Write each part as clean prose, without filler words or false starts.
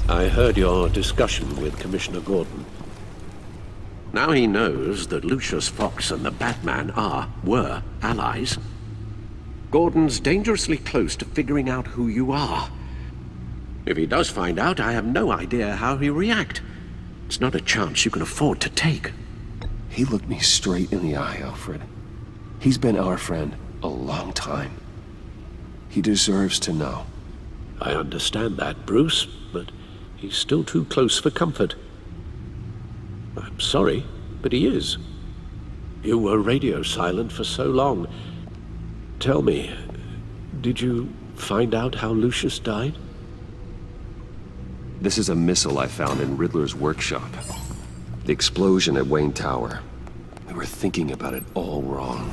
I heard your discussion with Commissioner Gordon. Now he knows that Lucius Fox and the Batman were allies. Gordon's dangerously close to figuring out who you are. If he does find out, I have no idea how he'll react. It's not a chance you can afford to take. He looked me straight in the eye, Alfred. He's been our friend a long time. He deserves to know. I understand that, Bruce, but he's still too close for comfort. I'm sorry, but he is. You were radio silent for so long. Tell me, did you find out how Lucius died? This is a missile I found in Riddler's workshop. The explosion at Wayne Tower. We were thinking about it all wrong.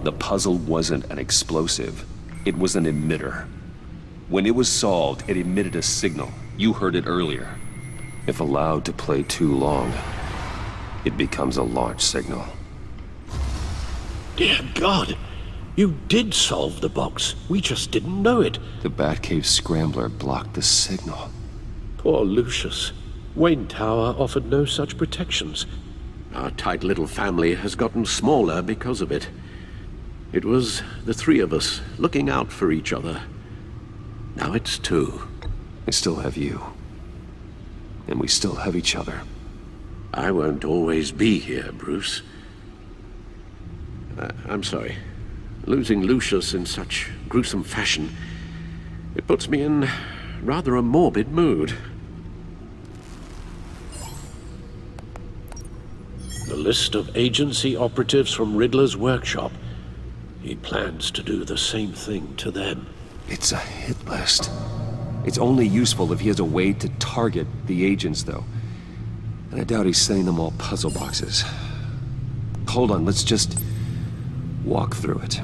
The puzzle wasn't an explosive. It was an emitter. When it was solved, it emitted a signal. You heard it earlier. If allowed to play too long, it becomes a launch signal. Dear God! You did solve the box. We just didn't know it. The Batcave scrambler blocked the signal. Poor Lucius. Wayne Tower offered no such protections. Our tight little family has gotten smaller because of it. It was the three of us looking out for each other. Now it's two. I still have you. And we still have each other. I won't always be here, Bruce. I'm sorry. Losing Lucius in such gruesome fashion, it puts me in rather a morbid mood. The list of agency operatives from Riddler's workshop. He plans to do the same thing to them. It's a hit list. It's only useful if he has a way to target the agents, though. And I doubt he's sending them all puzzle boxes. Hold on, let's just walk through it.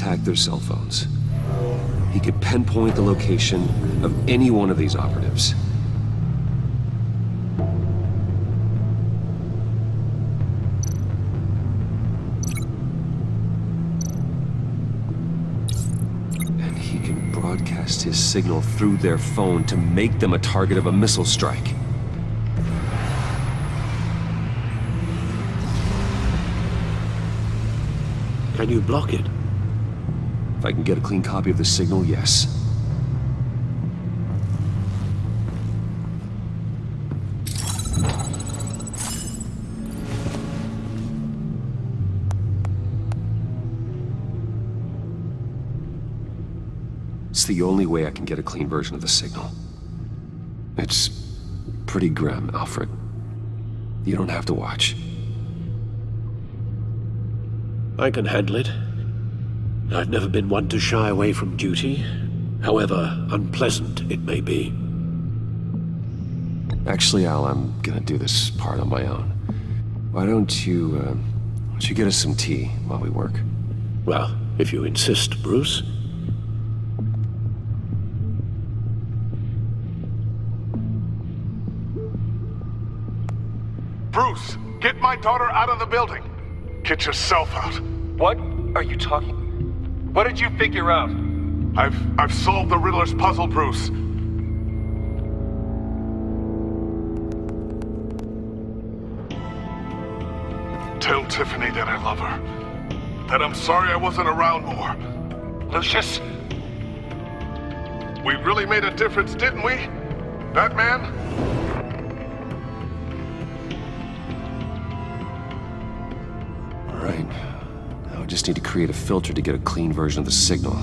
attacked their cell phones. He could pinpoint the location of any one of these operatives. And he can broadcast his signal through their phone to make them a target of a missile strike. Can you block it? If I can get a clean copy of the signal, yes. It's the only way I can get a clean version of the signal. It's pretty grim, Alfred. You don't have to watch. I can handle it. I've never been one to shy away from duty, however unpleasant it may be. Actually, Al, I'm gonna do this part on my own. Why don't you get us some tea while we work? Well, if you insist, Bruce. Bruce, get my daughter out of the building. Get yourself out. What are you talking? What did you figure out? I've solved the Riddler's puzzle, Bruce. Tell Tiffany that I love her. That I'm sorry I wasn't around more. Lucius? We really made a difference, didn't we? Batman? All right. Now I just need to create a filter to get a clean version of the signal,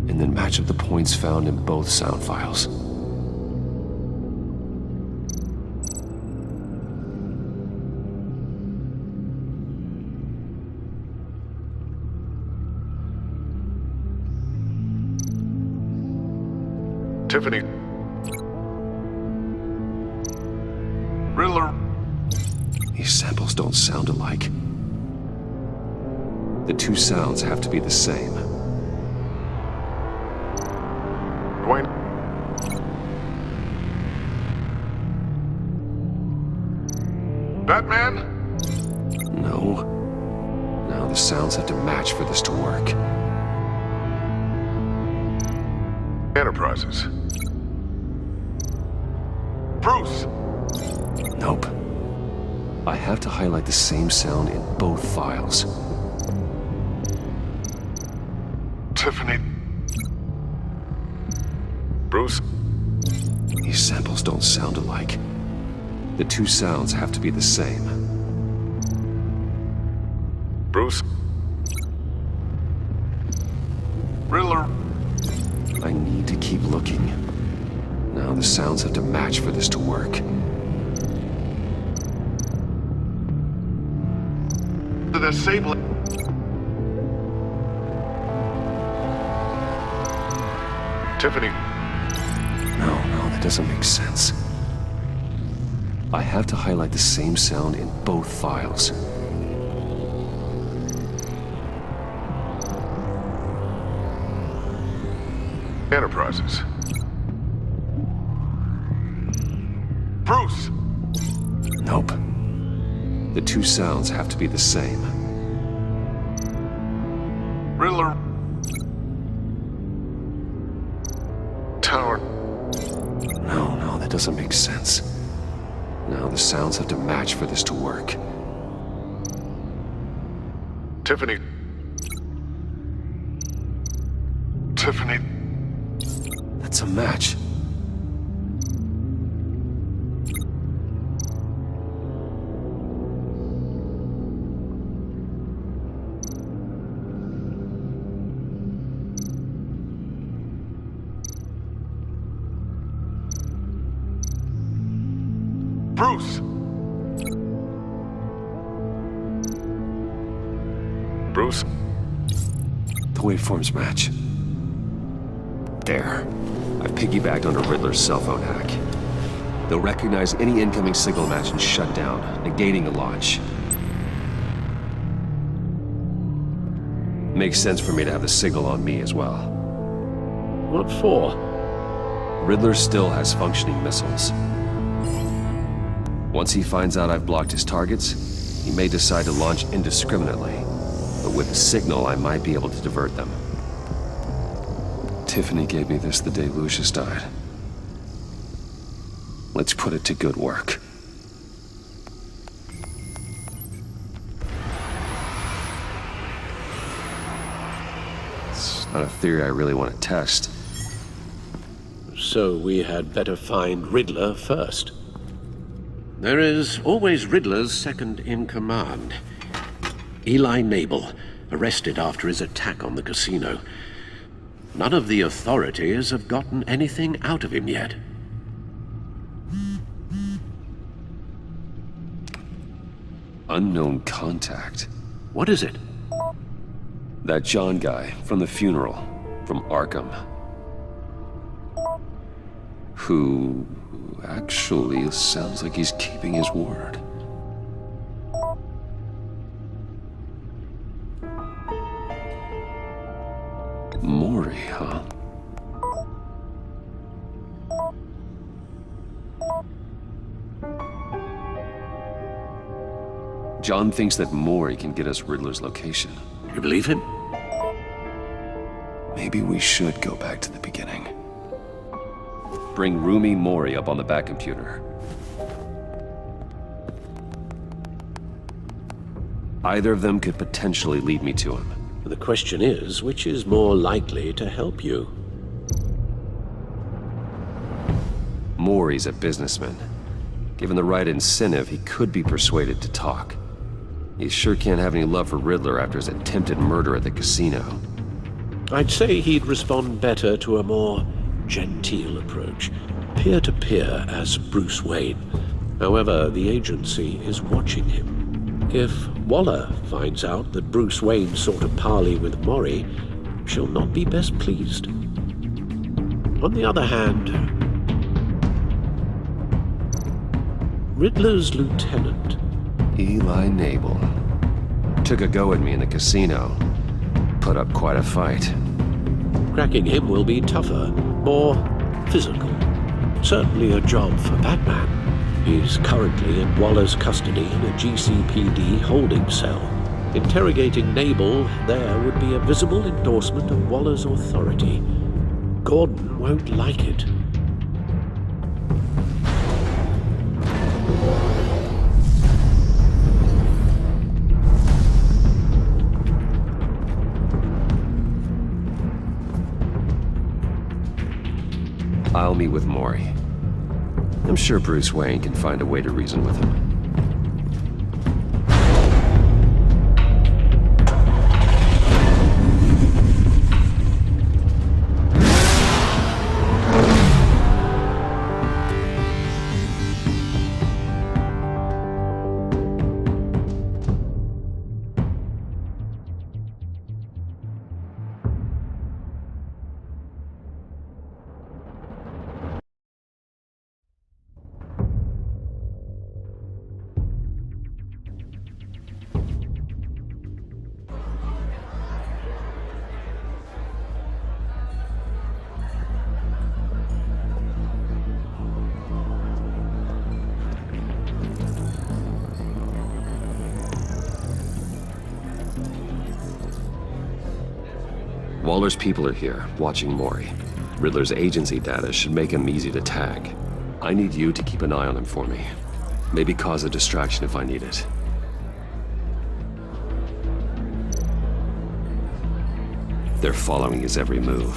and then match up the points found in both sound files. Tiffany. Riddler. These samples don't sound alike. The two sounds have to be the same. Dwayne. Batman? No. Now the sounds have to match for this to work. Enterprises. Bruce! Nope. I have to highlight the same sound in both files. Tiffany. Bruce? These samples don't sound alike. The two sounds have to be the same. Bruce? Riddler? I need to keep looking. Now the sounds have to match for this to work. The disable. Tiffany. No, that doesn't make sense. I have to highlight the same sound in both files. Enterprises. Bruce! Nope. The two sounds have to be the same. Riddler. Tower. No, that doesn't make sense. Now the sounds have to match for this to work. Tiffany. Tiffany. That's a match. Bruce! Bruce? The waveforms match. There. I've piggybacked on a Riddler's cell phone hack. They'll recognize any incoming signal match and shut down, negating the launch. Makes sense for me to have the signal on me as well. What for? Riddler still has functioning missiles. Once he finds out I've blocked his targets, he may decide to launch indiscriminately. But with the signal, I might be able to divert them. Tiffany gave me this the day Lucius died. Let's put it to good work. It's not a theory I really want to test. So we had better find Riddler first. There is always Riddler's second-in-command. Eli Nabel, arrested after his attack on the casino. None of the authorities have gotten anything out of him yet. Unknown contact. What is it? That John guy from the funeral, from Arkham. Who actually sounds like he's keeping his word. Mori, huh? John thinks that Mori can get us Riddler's location. You believe him? Maybe we should go back to the beginning. Bring Rumi Mori up on the back computer. Either of them could potentially lead me to him. The question is, which is more likely to help you? Mori's a businessman. Given the right incentive, he could be persuaded to talk. He sure can't have any love for Riddler after his attempted murder at the casino. I'd say he'd respond better to a more genteel approach, peer-to-peer as Bruce Wayne. However, the agency is watching him. If Waller finds out that Bruce Wayne sought a parley with Mori, she'll not be best pleased. On the other hand, Riddler's lieutenant, Eli Nabel. Took a go at me in the casino. Put up quite a fight. cracking him will be tougher, more physical. Certainly a job for Batman. He's currently in Waller's custody in a GCPD holding cell. Interrogating Nabel there would be a visible endorsement of Waller's authority. Gordon won't like it. I'll meet with Mori. I'm sure Bruce Wayne can find a way to reason with him. Waller's people are here, watching Mori. Riddler's agency data should make him easy to tag. I need you to keep an eye on him for me. Maybe cause a distraction if I need it. They're following his every move.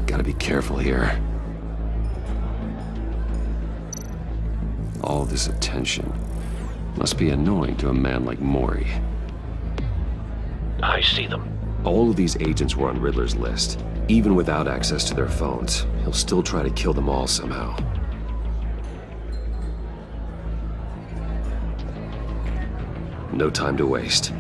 Gotta be careful here. All this attention must be annoying to a man like Mori. I see them. All of these agents were on Riddler's list. Even without access to their phones, he'll still try to kill them all somehow. No time to waste.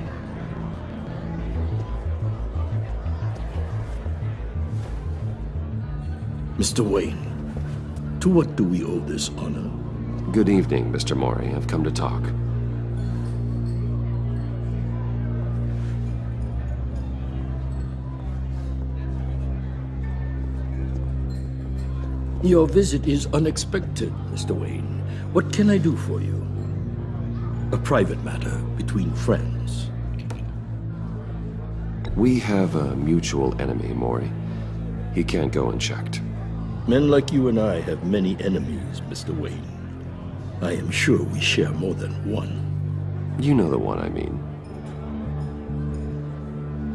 Mr. Wayne, to what do we owe this honor? Good evening, Mr. Mori. I've come to talk. Your visit is unexpected, Mr. Wayne. What can I do for you? A private matter between friends. We have a mutual enemy, Mori. He can't go unchecked. Men like you and I have many enemies, Mr. Wayne. I am sure we share more than one. You know the one I mean.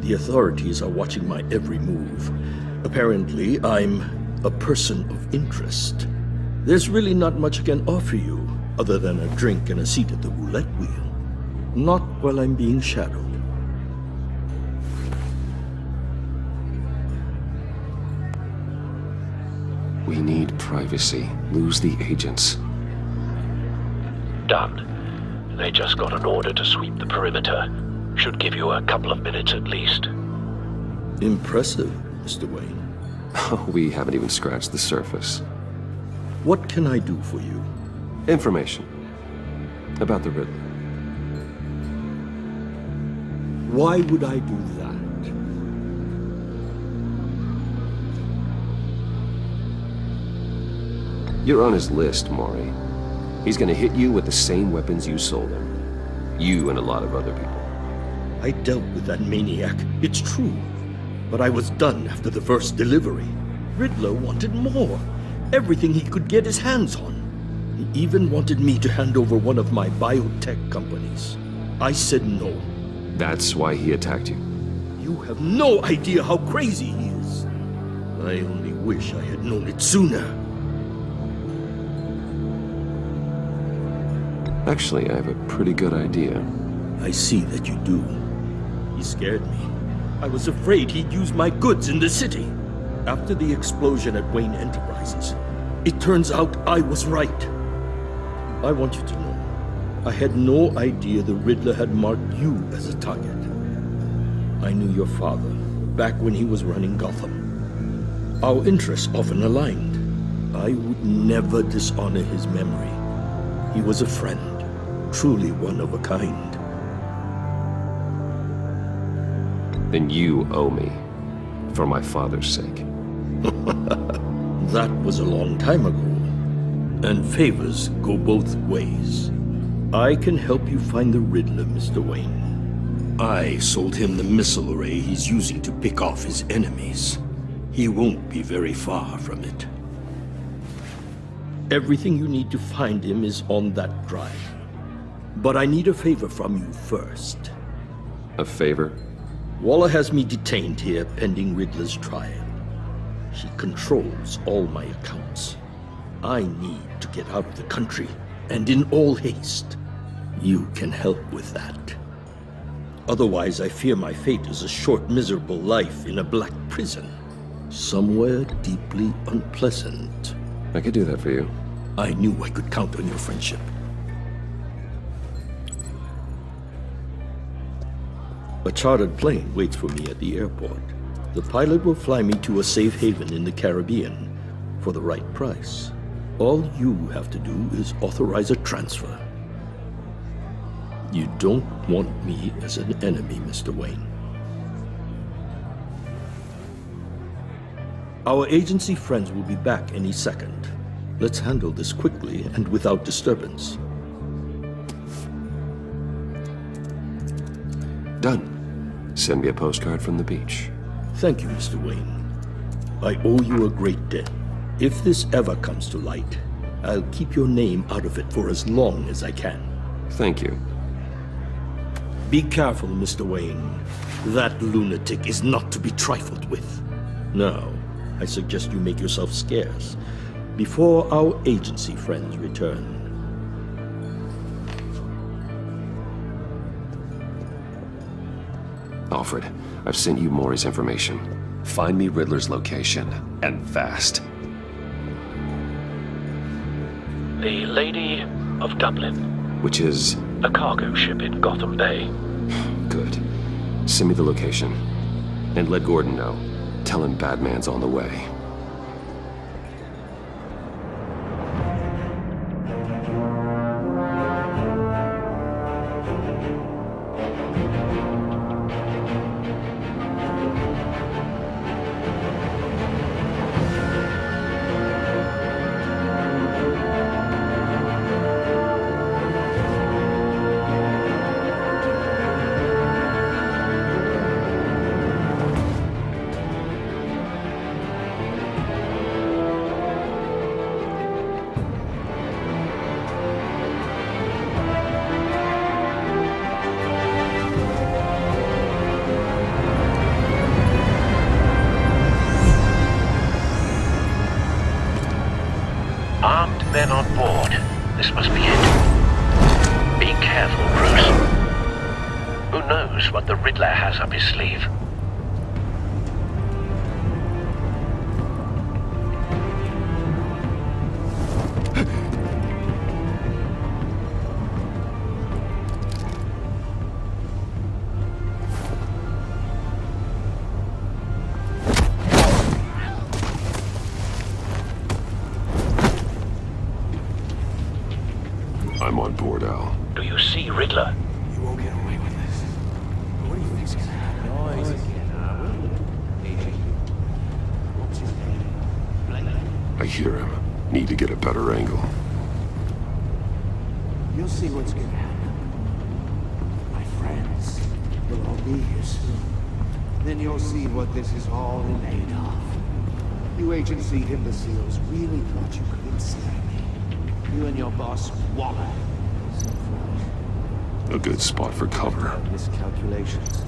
The authorities are watching my every move. Apparently, I'm a person of interest. There's really not much I can offer you, other than a drink and a seat at the roulette wheel. Not while I'm being shadowed. We need privacy. Lose the agents. Done. They just got an order to sweep the perimeter. Should give you a couple of minutes at least. Impressive, Mr. Wayne. We haven't even scratched the surface. What can I do for you? Information. About the Riddler. Why would I do that? You're on his list, Mori. He's gonna hit you with the same weapons you sold him. You and a lot of other people. I dealt with that maniac, it's true. But I was done after the first delivery. Riddler wanted more. Everything he could get his hands on. He even wanted me to hand over one of my biotech companies. I said no. That's why he attacked you. You have no idea how crazy he is. I only wish I had known it sooner. Actually, I have a pretty good idea. I see that you do. He scared me. I was afraid he'd use my goods in the city. After the explosion at Wayne Enterprises, it turns out I was right. I want you to know, I had no idea the Riddler had marked you as a target. I knew your father, back when he was running Gotham. Our interests often aligned. I would never dishonor his memory. He was a friend, truly one of a kind. Then you owe me, for my father's sake. That was a long time ago, and favors go both ways. I can help you find the Riddler, Mr. Wayne. I sold him the missile array he's using to pick off his enemies. He won't be very far from it. Everything you need to find him is on that drive. But I need a favor from you first. A favor? Waller has me detained here pending Riddler's trial. She controls all my accounts. I need to get out of the country, and in all haste. You can help with that. Otherwise, I fear my fate is a short, miserable life in a black prison. Somewhere deeply unpleasant. I could do that for you. I knew I could count on your friendship. A chartered plane waits for me at the airport. The pilot will fly me to a safe haven in the Caribbean for the right price. All you have to do is authorize a transfer. You don't want me as an enemy, Mr. Wayne. Our agency friends will be back any second. Let's handle this quickly and without disturbance. Done. Send me a postcard from the beach. Thank you, Mr. Wayne. I owe you a great debt. If this ever comes to light, I'll keep your name out of it for as long as I can. Thank you. Be careful, Mr. Wayne. That lunatic is not to be trifled with. Now, I suggest you make yourself scarce before our agency friends return. Alfred, I've sent you Maury's information. Find me Riddler's location, and fast. The Lady of Dublin. Which is... A cargo ship in Gotham Bay. Good. Send me the location. And let Gordon know. Tell him Batman's on the way. report, Al. Do you see Riddler? You won't get away with this. What do you think's gonna happen? Noise again, What's his name? I hear him. Need to get a better angle. You'll see what's gonna happen. My friends will all be here soon. Then you'll see what this is all in aid of. You agency imbeciles really thought you could ensnare me. You and your boss, Waller. A good spot for cover. Miscalculations.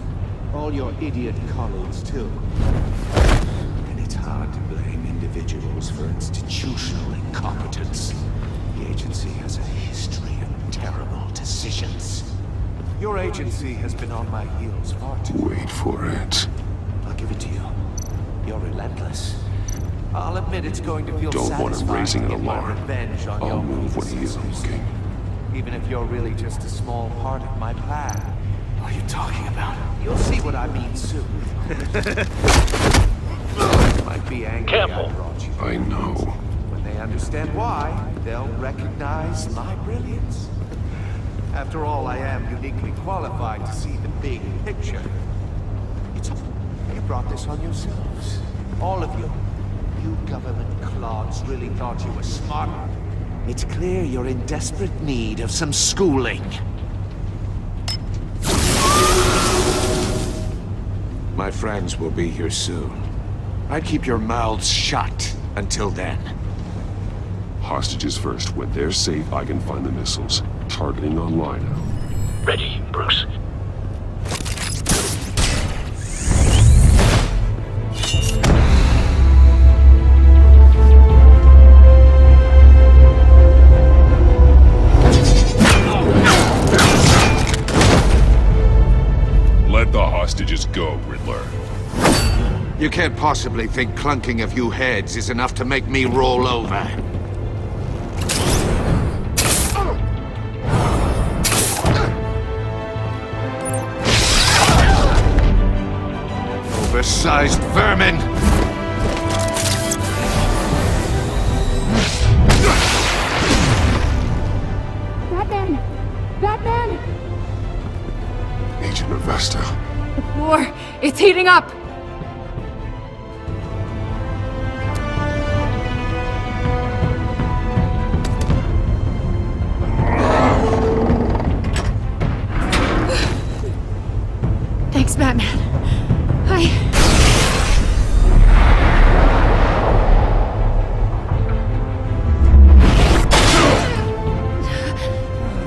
All your idiot colleagues, too. And it's hard to blame individuals for institutional incompetence. The agency has a history of terrible decisions. Your agency has been on my heels far too long. Wait for it. I'll give it to you. You're relentless. I'll admit it's going to feel Don't want him satisfying raising to an get my alarm. revenge on I'll your move when he isn't predecessors. looking. Even if you're really just a small part of my plan. What are you talking about? You'll see what I mean soon. Might be angry Careful. I brought you. I know. When they understand why, they'll recognize my brilliance. After all, I am uniquely qualified to see the big picture. You brought this on yourselves. All of you. You government clods really thought you were smart. It's clear you're in desperate need of some schooling. My friends will be here soon. I'd keep your mouths shut until then. Hostages first. When they're safe, I can find the missiles. Targeting online now. Ready, Bruce. Let the hostages go, Riddler. You can't possibly think clunking a few heads is enough to make me roll over. Oversized vermin! Batman! Batman! Agent Avesta. The war, it's heating up! Thanks, Batman.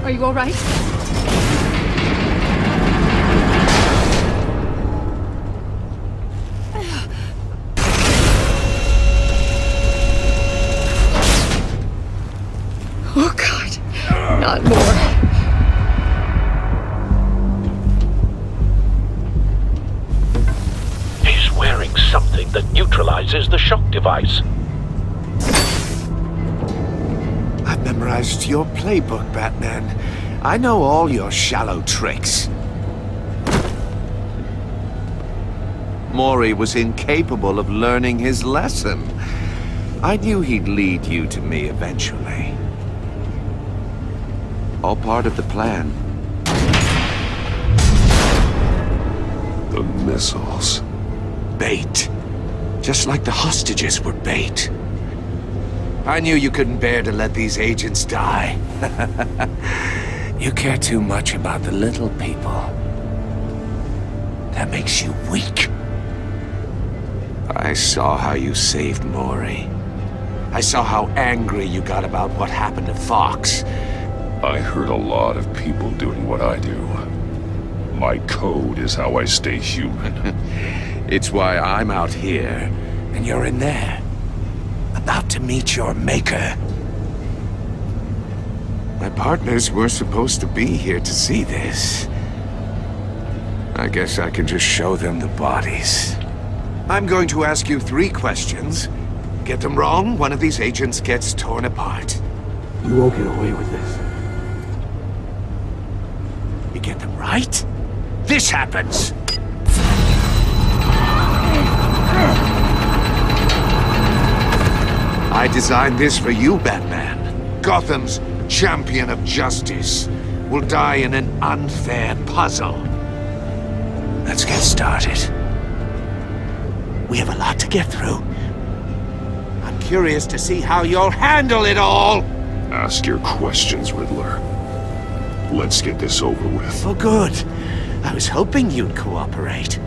Are you all right? Oh, God. Not more. He's wearing something that neutralizes the shock device. I've memorized your playbook, Batman. I know all your shallow tricks. Mori was incapable of learning his lesson. I knew he'd lead you to me eventually. All part of the plan. The missiles. Bait. Just like the hostages were bait. I knew you couldn't bear to let these agents die. You care too much about the little people. That makes you weak. I saw how you saved Mori. I saw how angry you got about what happened to Fox. I heard a lot of people doing what I do. My code is how I stay human. It's why I'm out here, and you're in there. About to meet your maker. My partners were supposed to be here to see this. I guess I can just show them the bodies. I'm going to ask you 3 questions. Get them wrong, one of these agents gets torn apart. You won't get away with this. You get them right, this happens! I designed this for you, Batman. Gotham's champion of justice, will die in an unfair puzzle. Let's get started. We have a lot to get through. I'm curious to see how you'll handle it all! Ask your questions, Riddler. Let's get this over with. Oh, good. I was hoping you'd cooperate.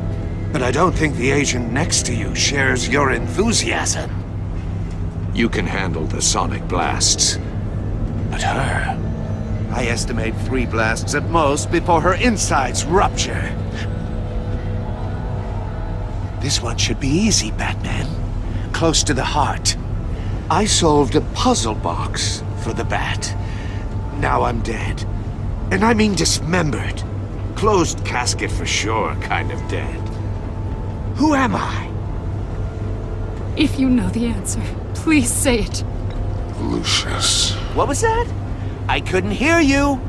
But I don't think the agent next to you shares your enthusiasm. You can handle the sonic blasts. But her... I estimate 3 blasts at most before her insides rupture. This one should be easy, Batman. Close to the heart. I solved a puzzle box for the Bat. Now I'm dead. And I mean dismembered. Closed casket for sure, kind of dead. Who am I? If you know the answer, please say it. Lucius. What was that? I couldn't hear you.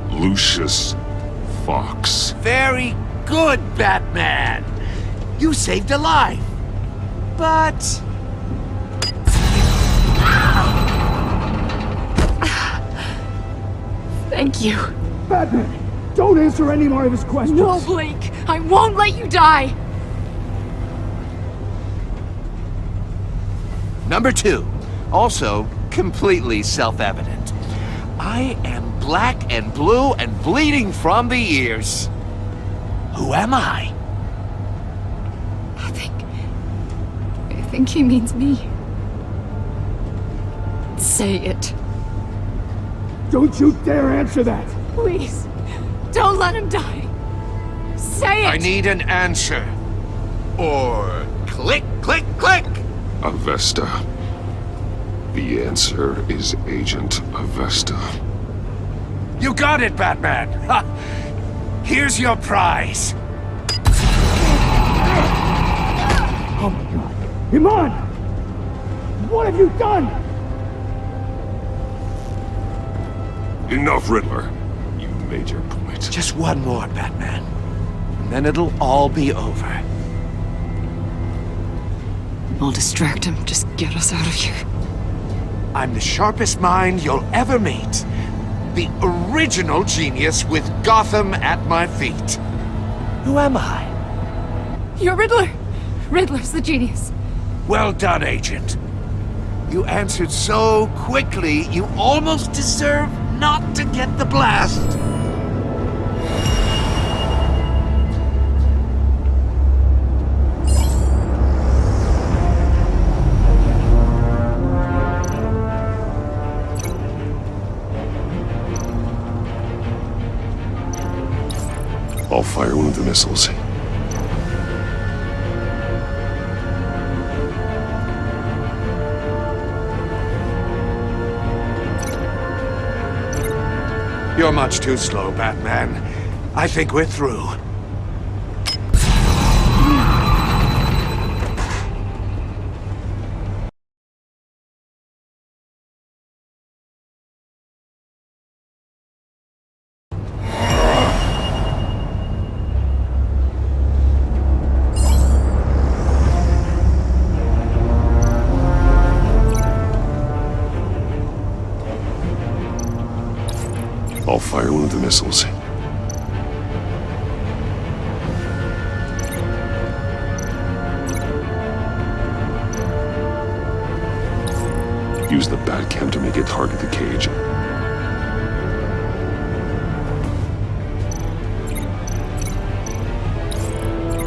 Lucius Fox. Very good, Batman. You saved a life. But... Thank you. Batman, don't answer any more of his questions. No, Blake. I won't let you die. Number 2. Also, completely self-evident. I am black and blue and bleeding from the ears. Who am I? I think he means me. Say it. Don't you dare answer that! Please. Don't let him die. Say it! I need an answer. Or click, click, click! Avesta. The answer is Agent Avesta. You got it, Batman! Ha! Here's your prize. Oh my god. Iman! What have you done? Enough, Riddler. You made your point. Just one more, Batman. And then it'll all be over. I'll distract him. Just get us out of here. I'm the sharpest mind you'll ever meet. The original genius with Gotham at my feet. Who am I? You're Riddler. Riddler's the genius. Well done, Agent. You answered so quickly, you almost deserve not to get the blast. I'll fire one of the missiles. You're much too slow, Batman. I think we're through. I'll fire one of the missiles. Use the Batcam to make it target the cage.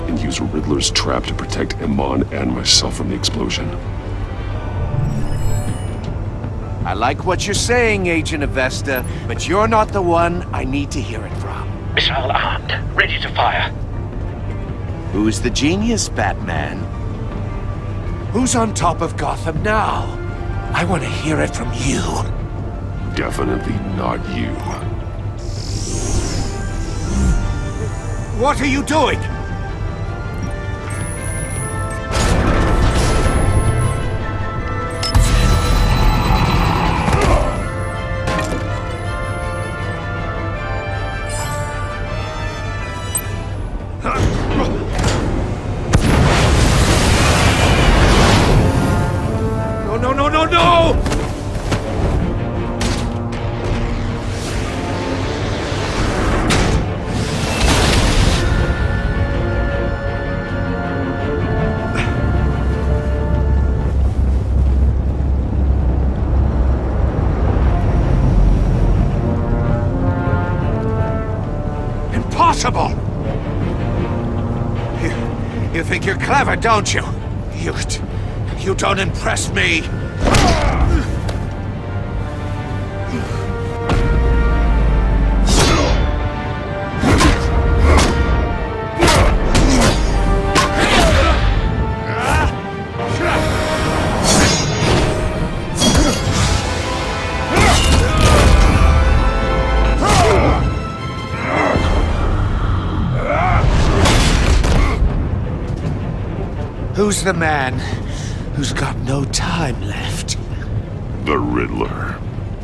And use Riddler's trap to protect Iman and myself from the explosion. I like what you're saying, Agent Avesta, but you're not the one I need to hear it from. Missile armed, ready to fire. Who's the genius, Batman? Who's on top of Gotham now? I want to hear it from you. Definitely not you. What are you doing? No! You think you're clever, don't you? You don't impress me. Who's the man who's got no time left? The Riddler.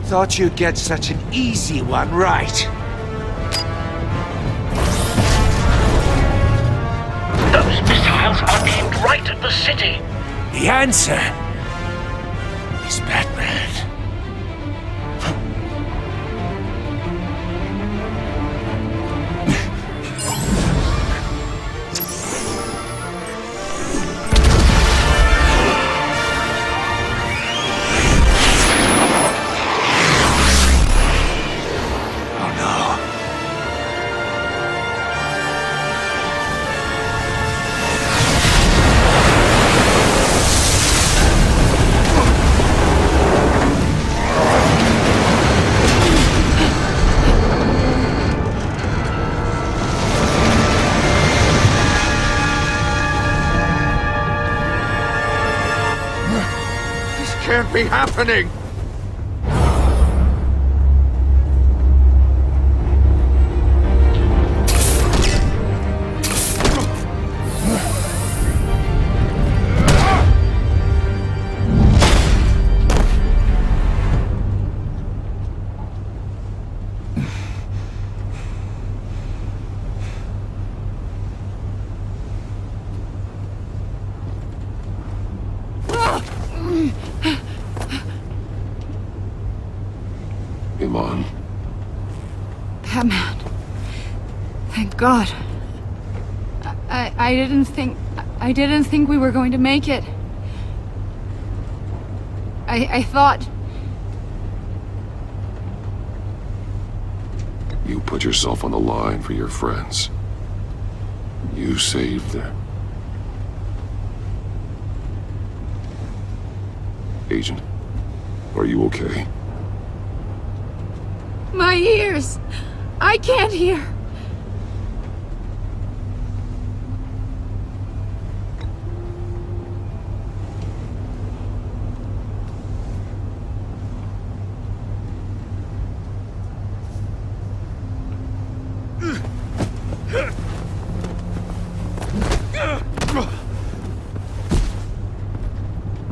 Thought you'd get such an easy one right. Those missiles are aimed right at the city. The answer is Batman. Can't be happening! Iman. Batman. Thank God. I didn't think we were going to make it. I thought... You put yourself on the line for your friends. You saved them. Agent, are you okay? My ears! I can't hear!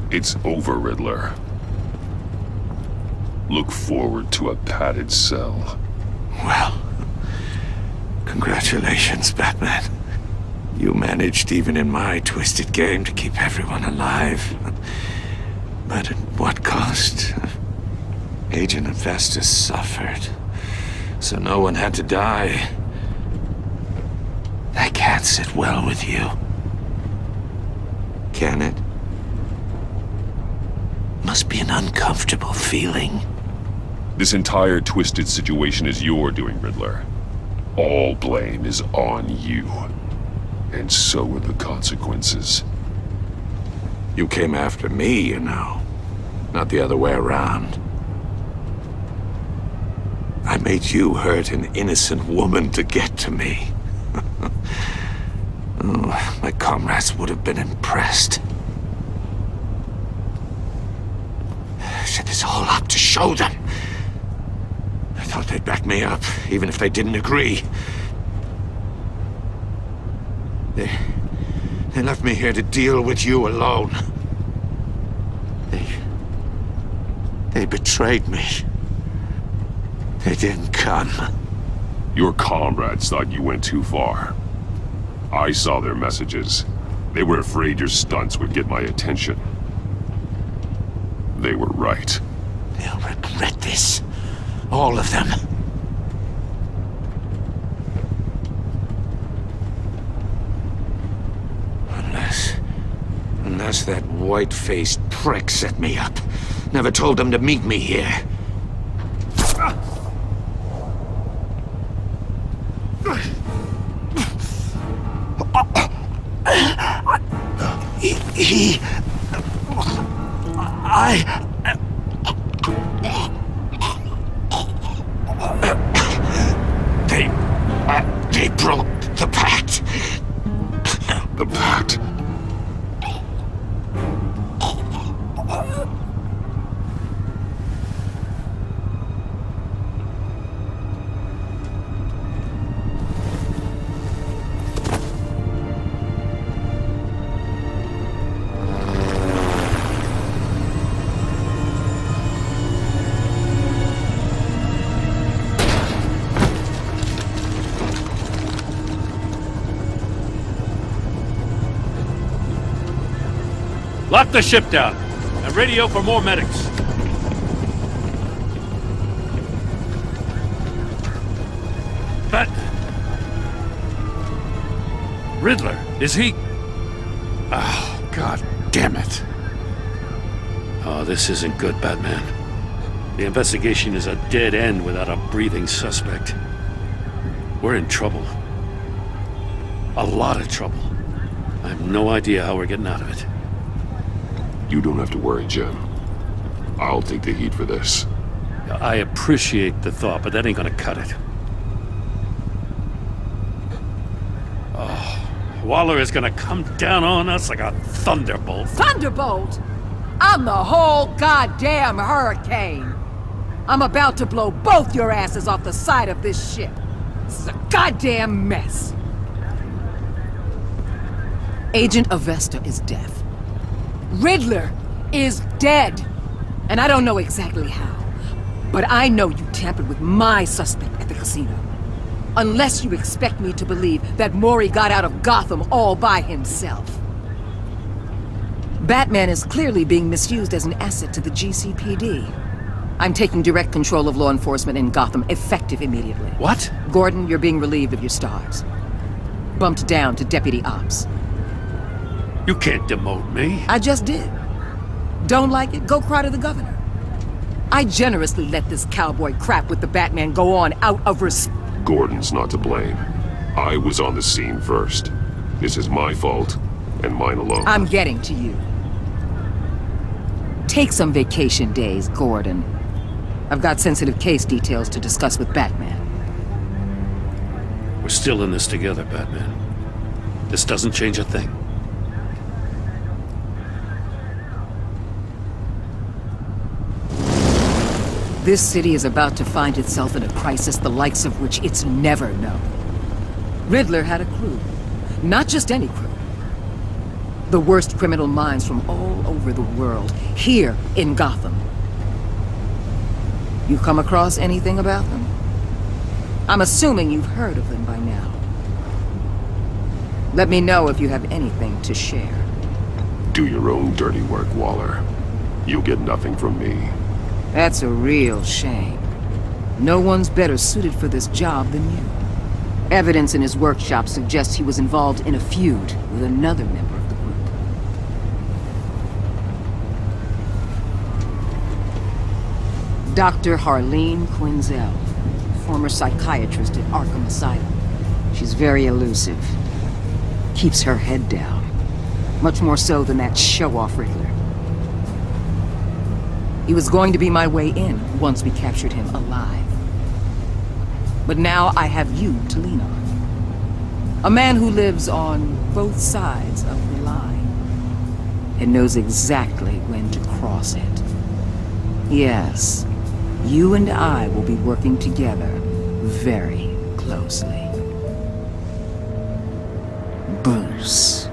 It's over, Riddler. Look forward to a padded cell. Well, congratulations, Batman. You managed, even in my twisted game, to keep everyone alive. But at what cost? Agent Infestus suffered, so no one had to die. That can't sit well with you. Can it? Must be an uncomfortable feeling. This entire twisted situation is your doing, Riddler. All blame is on you. And so are the consequences. You came after me, you know. Not the other way around. I made you hurt an innocent woman to get to me. Oh, my comrades would have been impressed. Set this all up to show them. I thought they'd back me up, even if they didn't agree. They left me here to deal with you alone. They betrayed me. They didn't come. Your comrades thought you went too far. I saw their messages. They were afraid your stunts would get my attention. They were right. They'll regret this. All of them. Unless that white-faced prick set me up. Never told them to meet me here. They broke the pact. The pact? Lock the ship down, and radio for more medics. But... Riddler, is he... Oh, God damn it. Oh, this isn't good, Batman. The investigation is a dead end without a breathing suspect. We're in trouble. A lot of trouble. I have no idea how we're getting out of it. You don't have to worry, Jim. I'll take the heat for this. I appreciate the thought, but that ain't gonna cut it. Oh, Waller is gonna come down on us like a thunderbolt. Thunderbolt? I'm the whole goddamn hurricane. I'm about to blow both your asses off the side of this ship. This is a goddamn mess. Agent Avesta is deaf. Riddler is dead. And I don't know exactly how. But I know you tampered with my suspect at the casino. Unless you expect me to believe that Mori got out of Gotham all by himself. Batman is clearly being misused as an asset to the GCPD. I'm taking direct control of law enforcement in Gotham, effective immediately. What? Gordon, you're being relieved of your stars. Bumped down to Deputy Ops. You can't demote me. I just did. Don't like it? Go cry to the governor. I generously let this cowboy crap with the Batman go on out of respect. Gordon's not to blame. I was on the scene first. This is my fault, and mine alone. I'm getting to you. Take some vacation days, Gordon. I've got sensitive case details to discuss with Batman. We're still in this together, Batman. This doesn't change a thing. This city is about to find itself in a crisis the likes of which it's never known. Riddler had a crew. Not just any crew. The worst criminal minds from all over the world, here in Gotham. You come across anything about them? I'm assuming you've heard of them by now. Let me know if you have anything to share. Do your own dirty work, Waller. You'll get nothing from me. That's a real shame. No one's better suited for this job than you. Evidence in his workshop suggests he was involved in a feud with another member of the group. Dr. Harleen Quinzel, former psychiatrist at Arkham Asylum. She's very elusive. Keeps her head down. Much more so than that show-off Riddler. He was going to be my way in once we captured him alive. But now I have you to lean on. A man who lives on both sides of the line and knows exactly when to cross it. Yes, you and I will be working together very closely. Bruce.